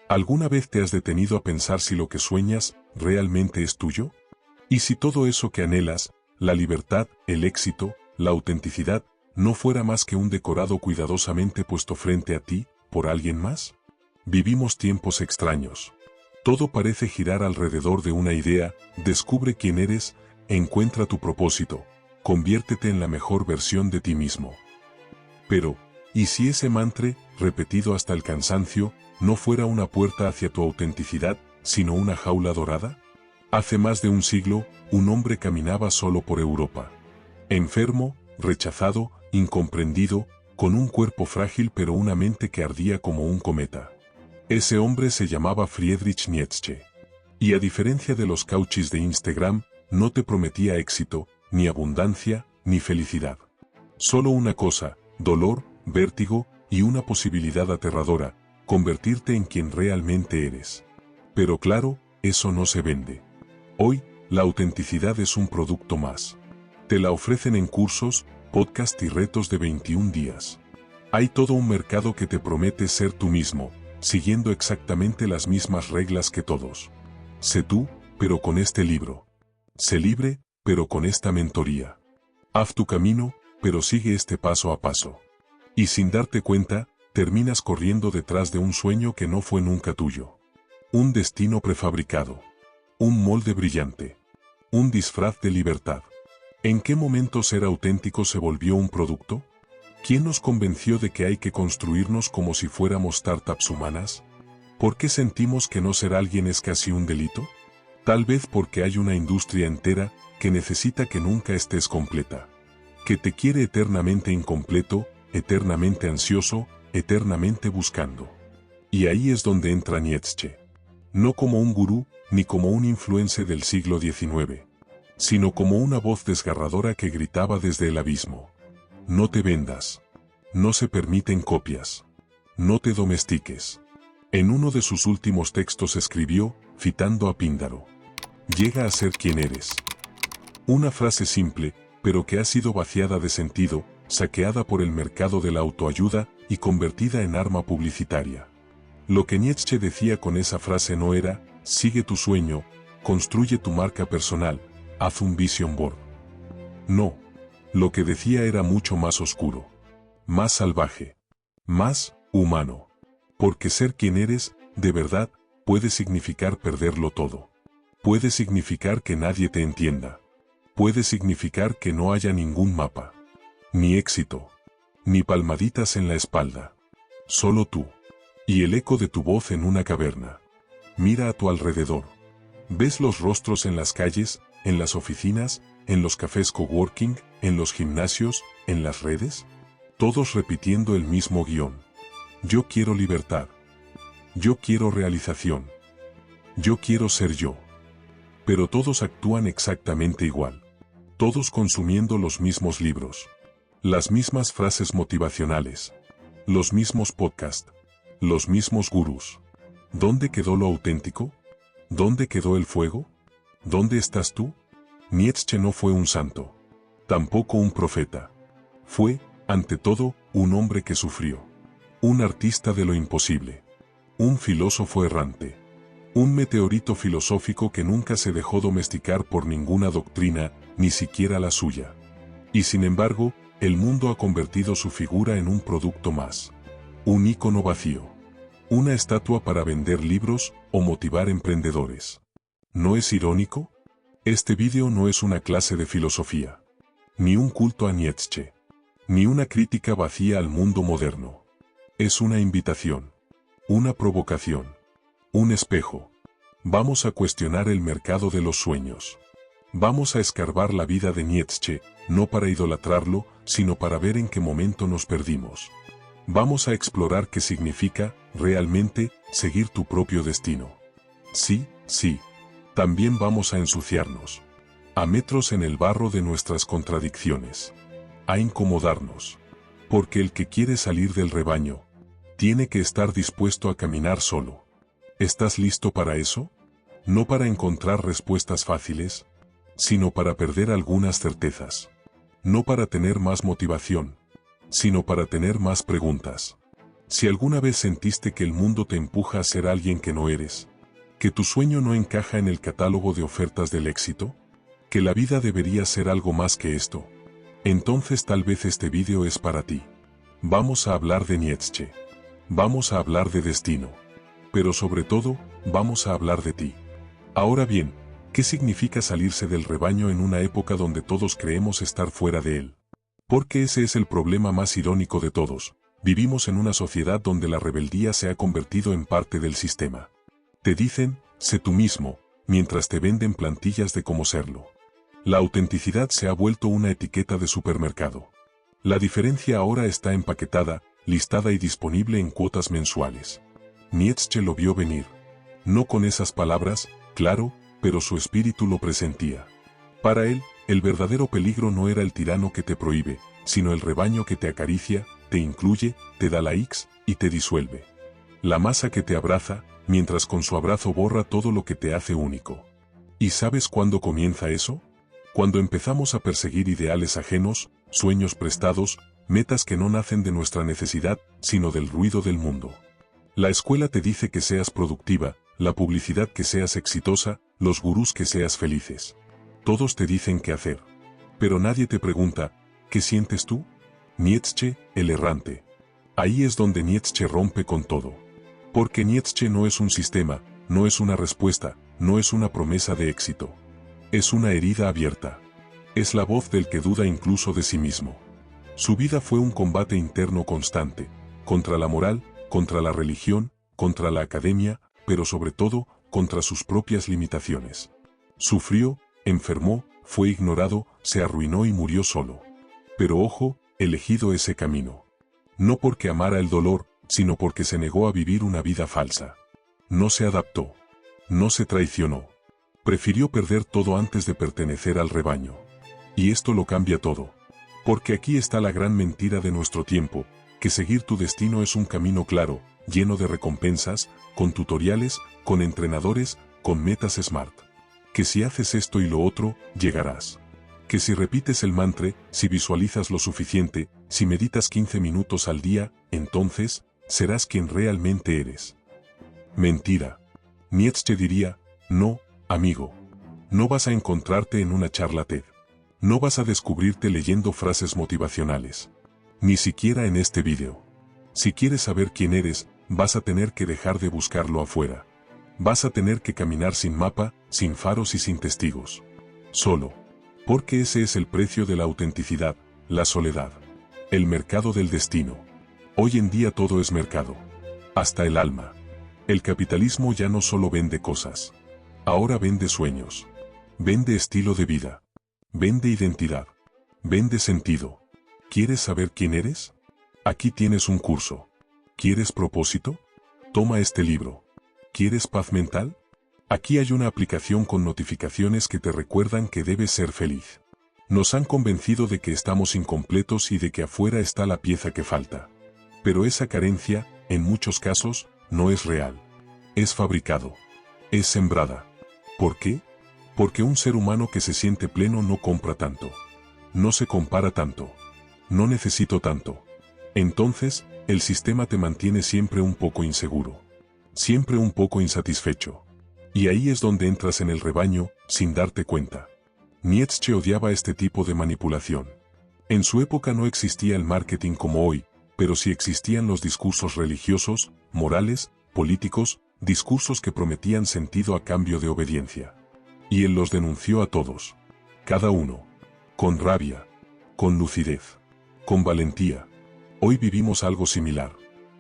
¿Alguna vez te has detenido a pensar si lo que sueñas realmente es tuyo? ¿Y si todo eso que anhelas, la libertad, el éxito, la autenticidad, no fuera más que un decorado cuidadosamente puesto frente a ti, por alguien más? Vivimos tiempos extraños. Todo parece girar alrededor de una idea: descubre quién eres, encuentra tu propósito, conviértete en la mejor versión de ti mismo. Pero, ¿y si ese mantra, repetido hasta el cansancio, no fuera una puerta hacia tu autenticidad, sino una jaula dorada? Hace más de un siglo, un hombre caminaba solo por Europa. Enfermo, rechazado, incomprendido, con un cuerpo frágil pero una mente que ardía como un cometa. Ese hombre se llamaba Friedrich Nietzsche. Y a diferencia de los cauchis de Instagram, no te prometía éxito, ni abundancia, ni felicidad. Solo una cosa: dolor, vértigo y una posibilidad aterradora: convertirte en quien realmente eres. Pero claro, eso no se vende. Hoy, la autenticidad es un producto más. Te la ofrecen en cursos, podcast y retos de 21 días. Hay todo un mercado que te promete ser tú mismo, siguiendo exactamente las mismas reglas que todos. Sé tú, pero con este libro. Sé libre, pero con esta mentoría. Haz tu camino, pero sigue este paso a paso. Y sin darte cuenta, terminas corriendo detrás de un sueño que no fue nunca tuyo. Un destino prefabricado. Un molde brillante. Un disfraz de libertad. ¿En qué momento ser auténtico se volvió un producto? ¿Quién nos convenció de que hay que construirnos como si fuéramos startups humanas? ¿Por qué sentimos que no ser alguien es casi un delito? Tal vez porque hay una industria entera que necesita que nunca estés completa. Que te quiere eternamente incompleto, eternamente ansioso, eternamente buscando. Y ahí es donde entra Nietzsche. No como un gurú, ni como un influencer del siglo XIX, sino como una voz desgarradora que gritaba desde el abismo: no te vendas. No se permiten copias. No te domestiques. En uno de sus últimos textos escribió, citando a Píndaro: llega a ser quien eres. Una frase simple, pero que ha sido vaciada de sentido, saqueada por el mercado de la autoayuda y convertida en arma publicitaria. Lo que Nietzsche decía con esa frase no era: sigue tu sueño, construye tu marca personal, haz un vision board. No. Lo que decía era mucho más oscuro, más salvaje, más humano. Porque ser quien eres, de verdad, puede significar perderlo todo. Puede significar que nadie te entienda. Puede significar que no haya ningún mapa. Ni éxito. Ni palmaditas en la espalda. Solo tú. Y el eco de tu voz en una caverna. Mira a tu alrededor. ¿Ves los rostros en las calles, en las oficinas, en los cafés coworking, en los gimnasios, en las redes? Todos repitiendo el mismo guión. Yo quiero libertad. Yo quiero realización. Yo quiero ser yo. Pero todos actúan exactamente igual. Todos consumiendo los mismos libros. Las mismas frases motivacionales. Los mismos podcasts. Los mismos gurús. ¿Dónde quedó lo auténtico? ¿Dónde quedó el fuego? ¿Dónde estás tú? Nietzsche no fue un santo. Tampoco un profeta. Fue, ante todo, un hombre que sufrió. Un artista de lo imposible. Un filósofo errante. Un meteorito filosófico que nunca se dejó domesticar por ninguna doctrina, ni siquiera la suya. Y sin embargo, el mundo ha convertido su figura en un producto más. Un ícono vacío. Una estatua para vender libros o motivar emprendedores. ¿No es irónico? Este vídeo no es una clase de filosofía. Ni un culto a Nietzsche. Ni una crítica vacía al mundo moderno. Es una invitación. Una provocación. Un espejo. Vamos a cuestionar el mercado de los sueños. Vamos a escarbar la vida de Nietzsche, no para idolatrarlo, sino para ver en qué momento nos perdimos. Vamos a explorar qué significa, realmente, seguir tu propio destino. Sí, sí. También vamos a ensuciarnos. A metros en el barro de nuestras contradicciones. A incomodarnos. Porque el que quiere salir del rebaño, tiene que estar dispuesto a caminar solo. ¿Estás listo para eso? No para encontrar respuestas fáciles, sino para perder algunas certezas. No para tener más motivación, sino para tener más preguntas. Si alguna vez sentiste que el mundo te empuja a ser alguien que no eres, que tu sueño no encaja en el catálogo de ofertas del éxito, que la vida debería ser algo más que esto, entonces tal vez este vídeo es para ti. Vamos a hablar de Nietzsche. Vamos a hablar de destino. Pero sobre todo, vamos a hablar de ti. Ahora bien, ¿qué significa salirse del rebaño en una época donde todos creemos estar fuera de él? Porque ese es el problema más irónico de todos. Vivimos en una sociedad donde la rebeldía se ha convertido en parte del sistema. Te dicen, sé tú mismo, mientras te venden plantillas de cómo serlo. La autenticidad se ha vuelto una etiqueta de supermercado. La diferencia ahora está empaquetada, listada y disponible en cuotas mensuales. Nietzsche lo vio venir. No con esas palabras, claro, pero su espíritu lo presentía. Para él, el verdadero peligro no era el tirano que te prohíbe, sino el rebaño que te acaricia, te incluye, te da likes y te disuelve. La masa que te abraza, mientras con su abrazo borra todo lo que te hace único. ¿Y sabes cuándo comienza eso? Cuando empezamos a perseguir ideales ajenos, sueños prestados, metas que no nacen de nuestra necesidad, sino del ruido del mundo. La escuela te dice que seas productiva, la publicidad que seas exitosa, los gurús que seas felices. Todos te dicen qué hacer. Pero nadie te pregunta, ¿qué sientes tú? Nietzsche, el errante. Ahí es donde Nietzsche rompe con todo. Porque Nietzsche no es un sistema, no es una respuesta, no es una promesa de éxito. Es una herida abierta. Es la voz del que duda incluso de sí mismo. Su vida fue un combate interno constante, contra la moral, contra la religión, contra la academia, pero sobre todo, contra sus propias limitaciones. Sufrió, enfermó, fue ignorado, se arruinó y murió solo. Pero ojo, elegido ese camino. No porque amara el dolor, sino porque se negó a vivir una vida falsa. No se adaptó. No se traicionó. Prefirió perder todo antes de pertenecer al rebaño. Y esto lo cambia todo. Porque aquí está la gran mentira de nuestro tiempo, que seguir tu destino es un camino claro, lleno de recompensas, con tutoriales, con entrenadores, con metas smart. Que si haces esto y lo otro, llegarás. Que si repites el mantra, si visualizas lo suficiente, si meditas 15 minutos al día, entonces, serás quien realmente eres. Mentira. Nietzsche diría, no, amigo. No vas a encontrarte en una charla TED. No vas a descubrirte leyendo frases motivacionales. Ni siquiera en este vídeo. Si quieres saber quién eres, vas a tener que dejar de buscarlo afuera. Vas a tener que caminar sin mapa, sin faros y sin testigos. Solo. Porque ese es el precio de la autenticidad, la soledad. El mercado del destino. Hoy en día todo es mercado. Hasta el alma. El capitalismo ya no solo vende cosas. Ahora vende sueños. Vende estilo de vida. Vende identidad. Vende sentido. ¿Quieres saber quién eres? Aquí tienes un curso. ¿Quieres propósito? Toma este libro. ¿Quieres paz mental? Aquí hay una aplicación con notificaciones que te recuerdan que debes ser feliz. Nos han convencido de que estamos incompletos y de que afuera está la pieza que falta. Pero esa carencia, en muchos casos, no es real. Es fabricado. Es sembrada. ¿Por qué? Porque un ser humano que se siente pleno no compra tanto. No se compara tanto. No necesito tanto. Entonces, el sistema te mantiene siempre un poco inseguro. Siempre un poco insatisfecho. Y ahí es donde entras en el rebaño, sin darte cuenta. Nietzsche odiaba este tipo de manipulación. En su época no existía el marketing como hoy, pero sí existían los discursos religiosos, morales, políticos, discursos que prometían sentido a cambio de obediencia. Y él los denunció a todos. Cada uno. Con rabia. Con lucidez. Con valentía. Hoy vivimos algo similar.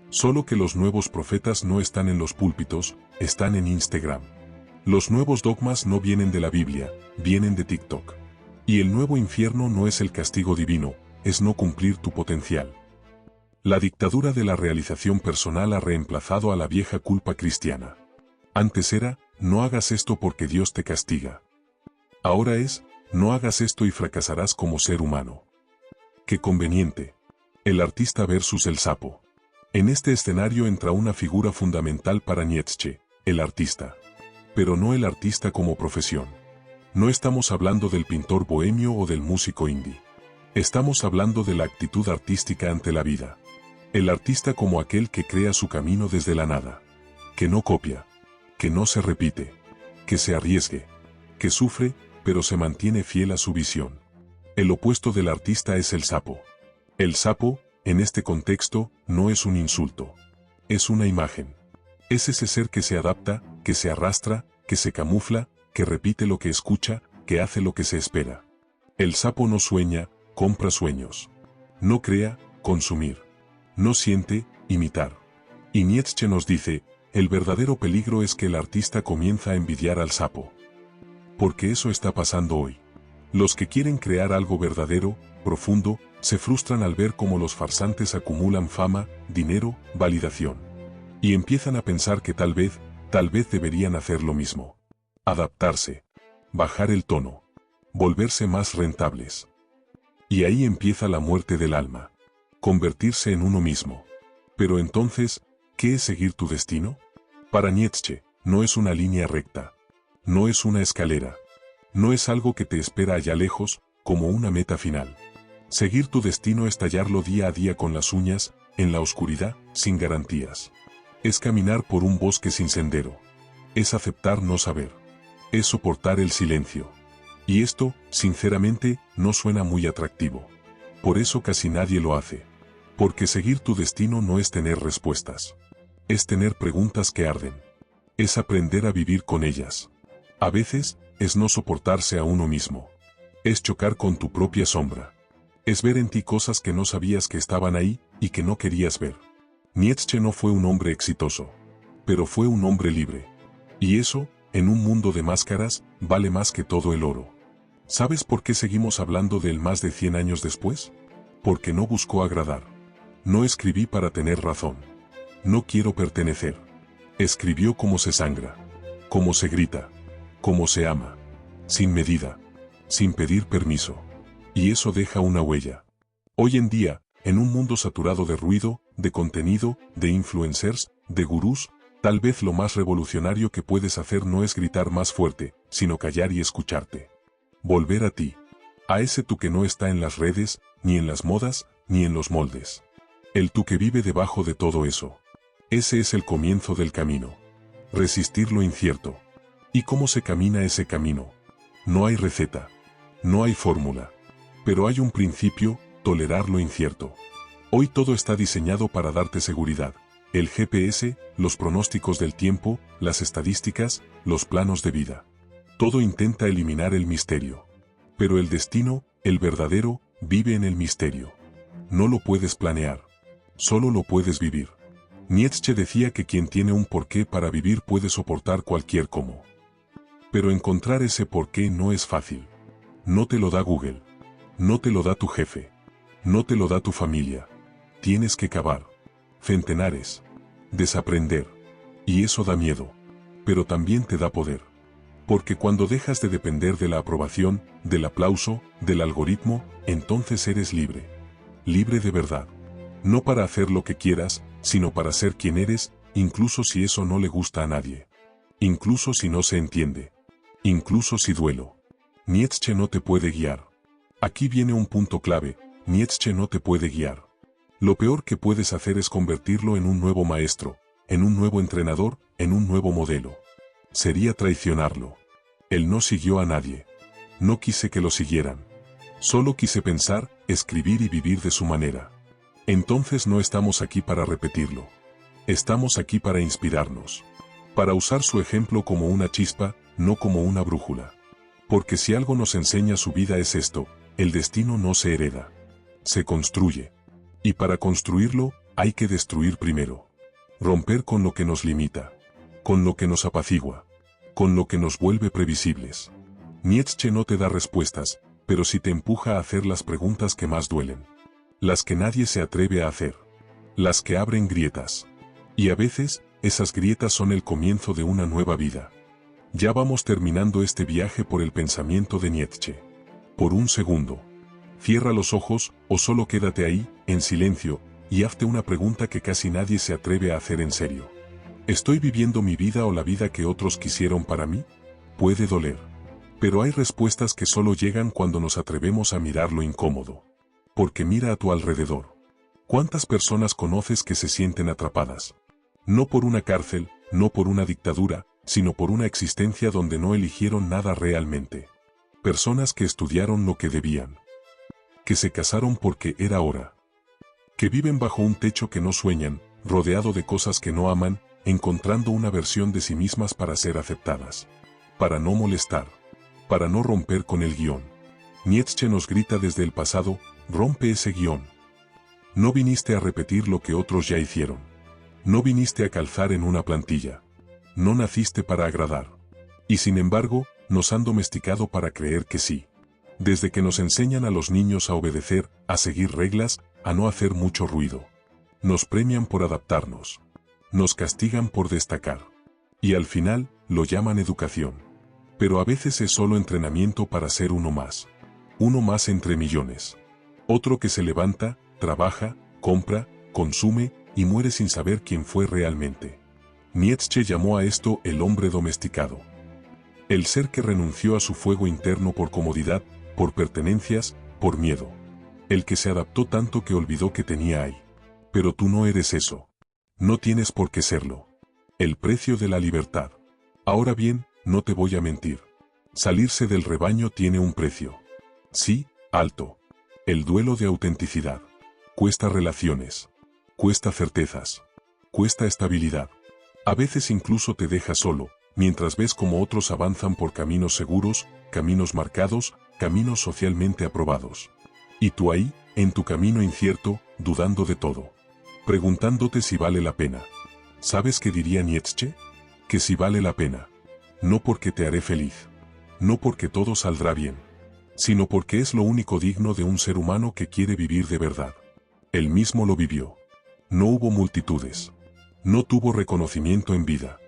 Solo que los nuevos profetas no están en los púlpitos, están en Instagram. Los nuevos dogmas no vienen de la Biblia, vienen de TikTok. Y el nuevo infierno no es el castigo divino, es no cumplir tu potencial. La dictadura de la realización personal ha reemplazado a la vieja culpa cristiana. Antes era, no hagas esto porque Dios te castiga. Ahora es, no hagas esto y fracasarás como ser humano. Qué conveniente. El artista versus el sapo. En este escenario entra una figura fundamental para Nietzsche, el artista. Pero no el artista como profesión. No estamos hablando del pintor bohemio o del músico indie. Estamos hablando de la actitud artística ante la vida. El artista como aquel que crea su camino desde la nada. Que no copia. Que no se repite. Que se arriesgue. Que sufre, pero se mantiene fiel a su visión. El opuesto del artista es el sapo. El sapo, en este contexto, no es un insulto. Es una imagen. Es ese ser que se adapta, que se arrastra, que se camufla, que repite lo que escucha, que hace lo que se espera. El sapo no sueña, compra sueños. No crea, consumir. No siente, imitar. Y Nietzsche nos dice, el verdadero peligro es que el artista comienza a envidiar al sapo. Porque eso está pasando hoy. Los que quieren crear algo verdadero, profundo, se frustran al ver cómo los farsantes acumulan fama, dinero, validación. Y empiezan a pensar que tal vez deberían hacer lo mismo. Adaptarse. Bajar el tono. Volverse más rentables. Y ahí empieza la muerte del alma. Convertirse en uno mismo. Pero entonces, ¿qué es seguir tu destino? Para Nietzsche, no es una línea recta. No es una escalera. No es algo que te espera allá lejos, como una meta final. Seguir tu destino es tallarlo día a día con las uñas, en la oscuridad, sin garantías. Es caminar por un bosque sin sendero. Es aceptar no saber. Es soportar el silencio. Y esto, sinceramente, no suena muy atractivo. Por eso casi nadie lo hace. Porque seguir tu destino no es tener respuestas. Es tener preguntas que arden. Es aprender a vivir con ellas. A veces, es no soportarse a uno mismo. Es chocar con tu propia sombra. Es ver en ti cosas que no sabías que estaban ahí y que no querías ver. Nietzsche no fue un hombre exitoso. Pero fue un hombre libre. Y eso, en un mundo de máscaras, vale más que todo el oro. ¿Sabes por qué seguimos hablando de él más de 100 años después? Porque no buscó agradar. No escribí para tener razón. No quiero pertenecer. Escribió como se sangra. Como se grita. Como se ama. Sin medida. Sin pedir permiso. Y eso deja una huella. Hoy en día, en un mundo saturado de ruido, de contenido, de influencers, de gurús, tal vez lo más revolucionario que puedes hacer no es gritar más fuerte, sino callar y escucharte. Volver a ti. A ese tú que no está en las redes, ni en las modas, ni en los moldes. El tú que vive debajo de todo eso. Ese es el comienzo del camino. Resistir lo incierto. ¿Y cómo se camina ese camino? No hay receta. No hay fórmula. Pero hay un principio, tolerar lo incierto. Hoy todo está diseñado para darte seguridad. El GPS, los pronósticos del tiempo, las estadísticas, los planos de vida. Todo intenta eliminar el misterio. Pero el destino, el verdadero, vive en el misterio. No lo puedes planear. Solo lo puedes vivir. Nietzsche decía que quien tiene un porqué para vivir puede soportar cualquier cómo. Pero encontrar ese porqué no es fácil. No te lo da Google. No te lo da tu jefe. No te lo da tu familia. Tienes que cavar. Centenares. Desaprender. Y eso da miedo. Pero también te da poder. Porque cuando dejas de depender de la aprobación, del aplauso, del algoritmo, entonces eres libre. Libre de verdad. No para hacer lo que quieras, sino para ser quien eres, incluso si eso no le gusta a nadie. Incluso si no se entiende. Incluso si duelo. Nietzsche no te puede guiar. Aquí viene un punto clave, Nietzsche no te puede guiar. Lo peor que puedes hacer es convertirlo en un nuevo maestro, en un nuevo entrenador, en un nuevo modelo. Sería traicionarlo. Él no siguió a nadie. No quise que lo siguieran. Solo quise pensar, escribir y vivir de su manera. Entonces no estamos aquí para repetirlo. Estamos aquí para inspirarnos. Para usar su ejemplo como una chispa, no como una brújula. Porque si algo nos enseña su vida es esto, el destino no se hereda. Se construye. Y para construirlo, hay que destruir primero. Romper con lo que nos limita. Con lo que nos apacigua. Con lo que nos vuelve previsibles. Nietzsche no te da respuestas, pero sí te empuja a hacer las preguntas que más duelen. Las que nadie se atreve a hacer. Las que abren grietas. Y a veces, esas grietas son el comienzo de una nueva vida. Ya vamos terminando este viaje por el pensamiento de Nietzsche. Por un segundo. Cierra los ojos, o solo quédate ahí, en silencio, y hazte una pregunta que casi nadie se atreve a hacer en serio. ¿Estoy viviendo mi vida o la vida que otros quisieron para mí? Puede doler. Pero hay respuestas que solo llegan cuando nos atrevemos a mirar lo incómodo. Porque mira a tu alrededor. ¿Cuántas personas conoces que se sienten atrapadas? No por una cárcel, no por una dictadura, sino por una existencia donde no eligieron nada realmente. Personas que estudiaron lo que debían. Que se casaron porque era hora. Que viven bajo un techo que no sueñan, rodeado de cosas que no aman, encontrando una versión de sí mismas para ser aceptadas. Para no molestar. Para no romper con el guión. Nietzsche nos grita desde el pasado, rompe ese guión. No viniste a repetir lo que otros ya hicieron. No viniste a calzar en una plantilla. No naciste para agradar. Y sin embargo, nos han domesticado para creer que sí. Desde que nos enseñan a los niños a obedecer, a seguir reglas, a no hacer mucho ruido. Nos premian por adaptarnos. Nos castigan por destacar. Y al final, lo llaman educación. Pero a veces es solo entrenamiento para ser uno más. Uno más entre millones. Otro que se levanta, trabaja, compra, consume y muere sin saber quién fue realmente. Nietzsche llamó a esto el hombre domesticado. El ser que renunció a su fuego interno por comodidad, por pertenencias, por miedo. El que se adaptó tanto que olvidó que tenía ahí. Pero tú no eres eso. No tienes por qué serlo. El precio de la libertad. Ahora bien, no te voy a mentir. Salirse del rebaño tiene un precio. Sí, alto. El duelo de autenticidad. Cuesta relaciones. Cuesta certezas. Cuesta estabilidad. A veces incluso te deja solo, mientras ves cómo otros avanzan por caminos seguros, caminos marcados, caminos socialmente aprobados. Y tú ahí, en tu camino incierto, dudando de todo. Preguntándote si vale la pena. ¿Sabes qué diría Nietzsche? Que si vale la pena. No porque te haré feliz. No porque todo saldrá bien. Sino porque es lo único digno de un ser humano que quiere vivir de verdad. Él mismo lo vivió. No hubo multitudes. No tuvo reconocimiento en vida.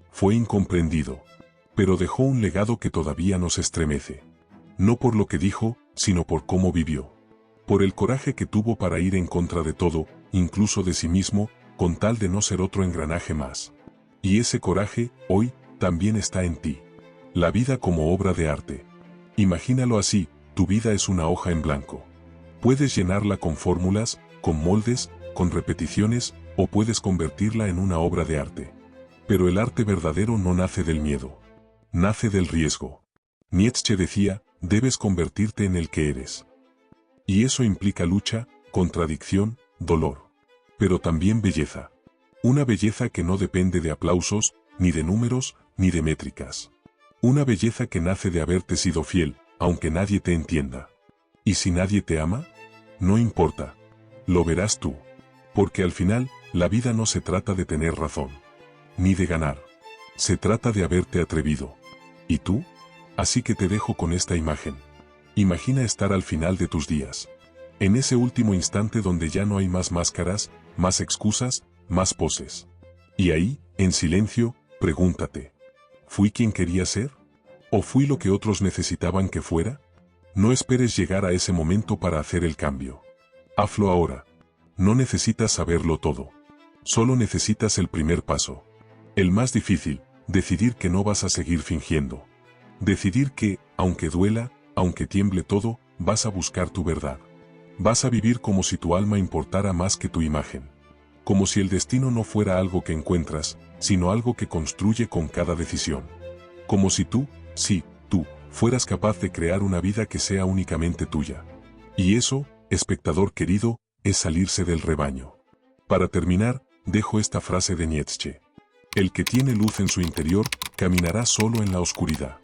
Fue incomprendido. Pero dejó un legado que todavía nos estremece. No por lo que dijo, sino por cómo vivió. Por el coraje que tuvo para ir en contra de todo, incluso de sí mismo, con tal de no ser otro engranaje más. Y ese coraje, hoy, también está en ti. La vida como obra de arte. Imagínalo así, tu vida es una hoja en blanco. Puedes llenarla con fórmulas, con moldes, con repeticiones, o puedes convertirla en una obra de arte. Pero el arte verdadero no nace del miedo. Nace del riesgo. Nietzsche decía, debes convertirte en el que eres. Y eso implica lucha, contradicción, dolor. Pero también belleza. Una belleza que no depende de aplausos, ni de números, ni de métricas. Una belleza que nace de haberte sido fiel, aunque nadie te entienda. ¿Y si nadie te ama? No importa. Lo verás tú. Porque al final, la vida no se trata de tener razón. Ni de ganar. Se trata de haberte atrevido. ¿Y tú? Así que te dejo con esta imagen. Imagina estar al final de tus días. En ese último instante donde ya no hay más máscaras, más excusas, más poses. Y ahí, en silencio, pregúntate. ¿Fui quien quería ser? ¿O fui lo que otros necesitaban que fuera? No esperes llegar a ese momento para hacer el cambio. Hazlo ahora. No necesitas saberlo todo. Solo necesitas el primer paso. El más difícil, decidir que no vas a seguir fingiendo. Decidir que, aunque duela, aunque tiemble todo, vas a buscar tu verdad. Vas a vivir como si tu alma importara más que tu imagen. Como si el destino no fuera algo que encuentras, sino algo que construye con cada decisión. Como si tú, sí, tú, fueras capaz de crear una vida que sea únicamente tuya. Y eso, espectador querido, es salirse del rebaño. Para terminar, dejo esta frase de Nietzsche. El que tiene luz en su interior, caminará solo en la oscuridad.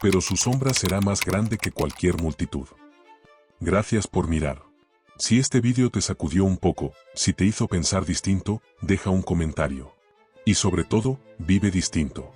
Pero su sombra será más grande que cualquier multitud. Gracias por mirar. Si este vídeo te sacudió un poco, si te hizo pensar distinto, deja un comentario. Y sobre todo, vive distinto.